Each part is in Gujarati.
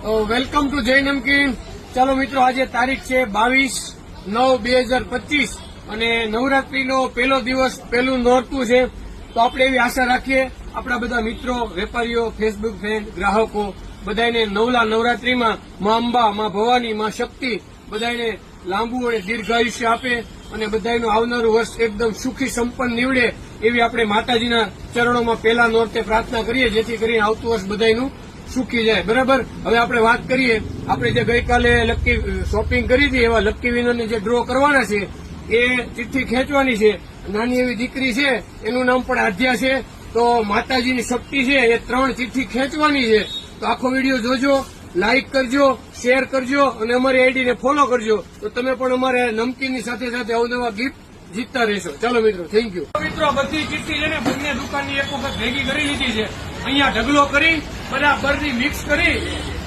વેલકમ ટુ જય નમકીન. ચાલો મિત્રો, આજે તારીખ છે 22/9/2025 અને નવરાત્રીનો પહેલો દિવસ, પહેલું નોરતું છે. તો આપણે એવી આશા રાખીએ આપણા બધા મિત્રો, વેપારીઓ, ફેસબુક ફ્રેન્ડ, ગ્રાહકો બધાને નવલા નવરાત્રીમાં મા અંબા, મા ભવાની, મા શક્તિ બધાને લાંબુ અને દીર્ઘાયુષ્ય આપે અને બધાનું આવનારું વર્ષ એકદમ સુખી સંપન્ન નીવડે એવી આપણે માતાજીના ચરણોમાં પહેલા નોરતે પ્રાર્થના કરીએ, જેથી કરીને આવતું વર્ષ બધાનું સુખી જાય. બરાબર. હવે આપણે વાત કરીએ, આપણે જે ગઈકાલે લકી શોપિંગ કરી હતી એવા લકી વિનરની જે ડ્રો કરવાના છે એ ચિઠ્ઠી ખેંચવાની છે. નાની એવી દીકરી છે, એનું નામ પણ આધ્યા છે. તો માતાજીની શક્તિ છે એ 3 ચિઠ્ઠી ખેંચવાની છે. તો આખો વિડીયો જોજો, લાઇક કરજો, શેર કરજો અને અમારી આઈડીને ફોલો કરજો. તો તમે પણ અમારે નમકીનની સાથે સાથે અવનવા ગિફ્ટ જીતતા રહેશો. ચાલો મિત્રો, થેન્ક યુ. મિત્રો, બધી ચિઠ્ઠી છે ને બંને દુકાનની એક વખત ભેગી કરી લીધી છે. અહીંયા ઢગલો કરી બરાબરની મિક્સ કરી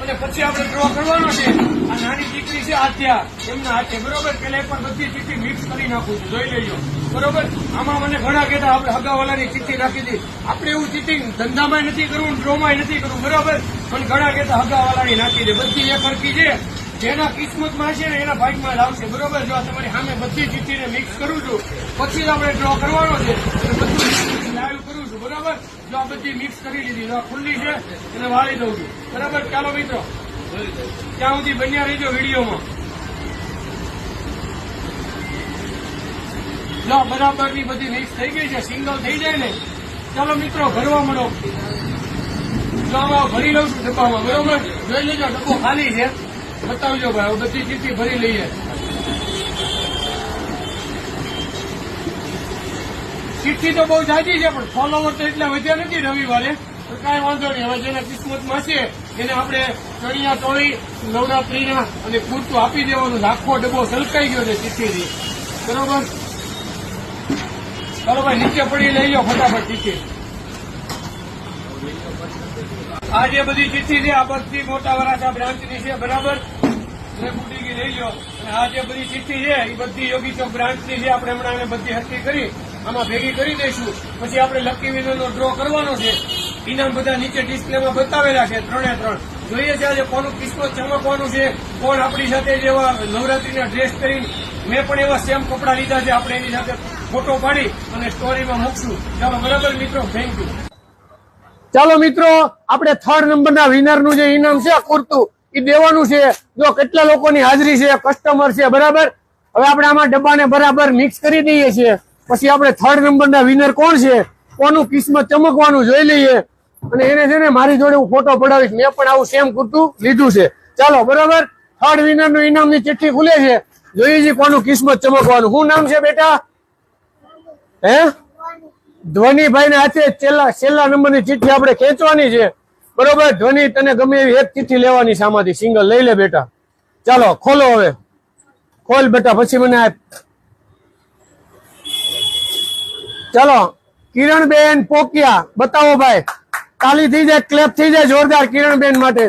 અને પછી આપણે ડ્રો કરવાનો છે. આ નાની દીકરી છે આધ્યા, એમના હાથે. બરોબર. પેલા એકવાર બધી ચિઠ્ઠી મિક્સ કરી નાખું છું, જોઈ લેજો. બરોબર. આમાં મને ઘણા કહેતા આપણે હગાવાલાની ચિઠ્ઠી રાખી હતી. આપણે એવું ચીટિંગ ધંધામાં નથી કરવું, ડ્રોમાં નથી કરવું. બરોબર. પણ ઘણા કહેતા હગાવાલાની નાખી દે. બધી એક હરખી છે, જેના કિસ્મતમાં છે ને એના ભાગમાં જ આવશે. બરોબર. જો તમારી સામે બધી ચિઠ્ઠીને મિક્સ કરું છું, પછી જ આપણે ડ્રો કરવાનો છે. બધું લાઈવ કરું છું. બરાબર. જો આ બધી મિક્સ કરી લીધી, જો ખુલ્લી છે એને વાળી દઉં છું. બરાબર. ચાલો મિત્રો, ત્યાં સુધી બન્યા રહેજો વિડીયોમાં. જો બરાબરની બધી મિક્સ થઈ ગઈ છે, સિંગલ થઈ જાય ને. ચાલો મિત્રો, ભરવા મળો. જો આમાં ભરી લઉં છું ડબ્બામાં. બરોબર. જોઈ લેજો, ડબ્બો ખાલી છે. બતાવજો ભાઈ, બધી ચિઠ્ઠી ભરી લઈએ. ચિઠ્ઠી તો બહુ જાજી છે, પણ ફોલોવર તો એટલા વધ્યા નથી રવિવારે. તો કાંઈ વાંધો નહીં. હવે જેના કિસ્મતમાં છે એને આપણે ચણિયા ચોળી નવરાત્રીના અને પૂરતું આપી દેવાનું. આખો ડબ્બો સલકાઈ ગયો છે ચિઠ્ઠીથી. બરોબર. ચાલો ભાઈ, નીચે પડી લઈ લો ફટાફટ ચિઠ્ઠી. આ જે બધી ચિઠ્ઠી છે આ બધી મોટા વરાછા બ્રાન્ચની છે. બરાબર. બુટીકી લઈ લો. અને આ જે બધી ચિઠ્ઠી છે એ બધી યોગી ચોક બ્રાન્ચની છે. આપણે હમણાં બધી હરકી કરી આમાં ભેગી કરી દઈશું. પછી આપણે લકી વિનરનો ડ્રો કરવાનો છે. ઇનામ બધા નીચે ડિસ્પ્લેમાં બતાવેલા છે, 3 જોઈએ છે આજે કોનું કિસ્મત ચમકવાનું છે, કોણ આપણી સાથે જેવા નવરાત્રીના ડ્રેસ કરીને. મેં પણ એવા સેમ કપડા લીધા છે. આપણે એની સાથે ફોટો પાડી અને સ્ટોરીમાં મૂકશું. ચાલો. બરાબર મિત્રો, થેન્ક યુ. ચાલો મિત્રો, આપણે 3rd નંબરના વિનરનું જે ઇનામ છે કુર્તું એ દેવાનું છે. જો કેટલા લોકોની હાજરી છે, કસ્ટમર છે. બરાબર. હવે આપણે આમાં ડબ્બાને બરાબર મિક્સ કરી દઈએ છીએ. પછી આપણે 3rd નંબરના વિનર કોણ છે, કોનું કિસ્મત ચમકવાનું જોઈ લઈએ. અને એને છે ને મારી જોડે હું ફોટો પડાવીશ. મેં પણ આવું સેમ કુર્તું લીધું છે. ચાલો. બરાબર. 3rd વિનરનું ઇનામની ચિઠ્ઠી ખુલે છે. જોઈએ છે કોનું કિસ્મત ચમકવાનું. શું નામ છે બેટા? હે, ધ્વનિભાઈ ના હાથે છેલ્લા નંબરની ચિઠ્ઠી આપણે ખેંચવાની છે. બરોબર. ધ્વનિ, તને ગમે એવી એક ચિઠ્ઠી લેવાની છે આમાંથી, સિંગલ લઈ લે બેટા. ચાલો, ખોલો. હવે ખોલ બેટા, પછી મને આપ. ચાલો, કિરણબેન પોકિયા, બતાવો ભાઈ. તાલી થઈ જાય, ક્લેપ થઈ જાય જોરદાર કિરણબેન માટે.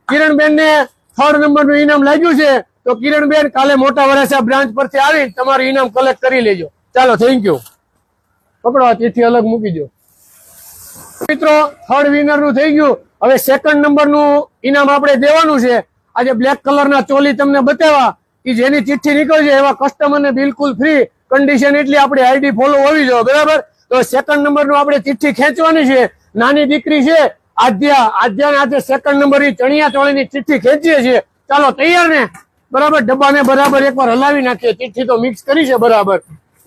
કિરણબેન ને 3rd નંબરનું ઇનામ લાગ્યું છે. તો કિરણબેન કાલે મોટા વરાછા બ્રાન્ચ પરથી આવી તમારું ઇનામ કલેક્ટ કરી લેજો. ચાલો, થેન્ક યુ. પકડો, આ ચિઠ્ઠી અલગ મૂકી દો. મિત્રો, 3rd વિનરનું થઈ ગયું. હવે 2nd નંબરનું ઇનામ આપણે દેવાનું છે. આજે બ્લેક કલરના ચોલી તમને બતાવ્યા કે જેની ચિઠ્ઠી નીકળશે એવા કસ્ટમરને બિલકુલ ફ્રી. કન્ડિશન એટલી આપણી આઈડી ફોલો હોવી જોઈએ. બરાબર. તો 2nd નંબરનું આપણે ચિઠ્ઠી ખેંચવાની છે. નાની દીકરી છે આધ્યા. આધ્યાના હાથે 2nd નંબરની ચણિયા ચોળીની ચિઠ્ઠી ખેંચીએ છીએ. ચાલો, તૈયાર ને? બરાબર. ડબ્બાને બરાબર એકવાર હલાવી નાખીએ. ચિઠ્ઠી તો મિક્સ કરી છે. બરાબર.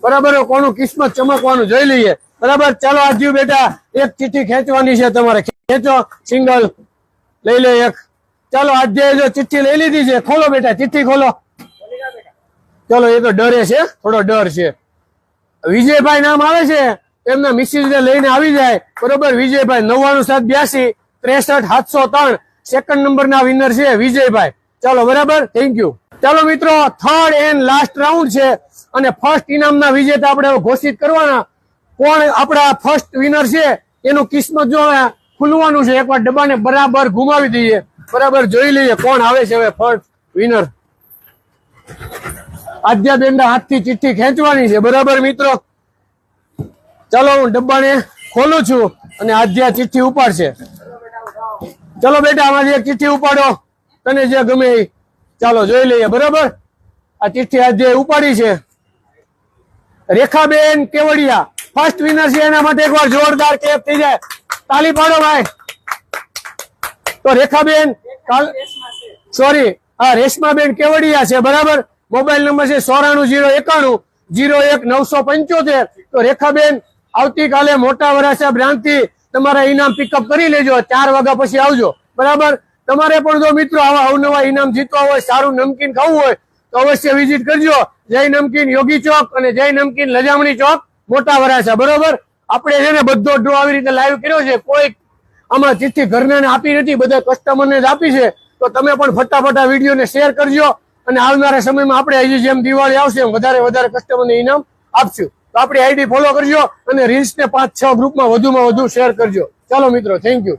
બરાબર. કોનું કિસ્મત ચમકવાનું જોઈ લઈએ. બરાબર. ચાલો આજુ બેટા, એક ચિઠ્ઠી ખેંચવાની છે તમારે. ખેંચો, સિંગલ લઈ લે એક. ચાલો, આધ્યાએ જો ચિઠ્ઠી લઈ લીધી છે. ખોલો બેટા, ચિઠ્ઠી ખોલો. ચલો, એ તો ડરે છે, થોડો ડર છે. વિજયભાઈ નામ આવે છે, એમના મિસિસ ને લઈને આવી જાય. બરોબર. વિજયભાઈ 99782 63703 2nd નંબરના વિનર છે વિજયભાઈ. ચાલો. બરાબર. Thank you. ચાલો મિત્રો, 3rd એન્ડ લાસ્ટ રાઉન્ડ છે અને 1st ઇનામના વિજેતા આપણે ઘોષિત કરવાના. કોણ આપણા 1st વિનર છે એનું કિસ્મત જો ખુલવાનું છે. એકવાર ડબ્બાને બરાબર ઘુમાવી દઈએ. બરાબર. જોઈ લઈએ કોણ આવે છે હવે 1st વિનર. આદ્યાબેનના હાથથી ચિઠ્ઠી ખેંચવાની છે. બરાબર મિત્રો. ચાલો, હું ડબ્બાને ખોલું છું અને આદ્યા ચિઠ્ઠી ઉપાડશે. ચલો બેટા, આમાંથી એક ચિઠ્ઠી ઉપાડો. તને જે ગમે એ ચાલો જોઈ લઈએ. બરાબર, આ ચિઠ્ઠી આજે ઉપાડી છે રેખાબેન કેવડિયા, ફર્સ્ટ વિનર છે. એના માટે એકવાર જોરદાર કેપ થઈ જાય, તાલી પાડો ભાઈ. તો રેખાબેન સોરી હા રેશમાબેન કેવડિયા છે. બરાબર, મોબાઈલ નંબર છે 9401910195. તો રેખાબેન આવતીકાલે મોટા વરાછા બ્રાન્ચ થી તમારા ઇનામ પિકઅપ કરી લેજો. 4 વાગ્યા પછી આવજો. બરાબર, તમારે પણ જો મિત્રો આવા અવનવા ઇનામ જીતવા હોય, સારું નમકીન ખાવું હોય તો અવશ્ય વિઝિટ કરજો. જય નમકીન યોગી ચોક અને જય નમકીન લજામણી ચોક મોટા વરાછા. બરોબર, આપણે છે ને બધો ડ્રો આવી રીતે લાઈવ કર્યો છે. કોઈ આમાં ચિઠ્ઠી ઘરને આપી નથી, બધા કસ્ટમરને જ આપી છે. તો તમે પણ ફટાફટ આ વિડીયોને શેર કરજો અને આવનારા સમયમાં આપણે હજી જેમ દિવાળી આવશે એમ વધારે કસ્ટમરને ઇનામ આપશું. તો આપણી આઈડી ફોલો કરજો અને રીલ્સને 5-6 ગ્રુપમાં વધુમાં વધુ શેર કરજો. ચાલો મિત્રો, થેન્ક યુ.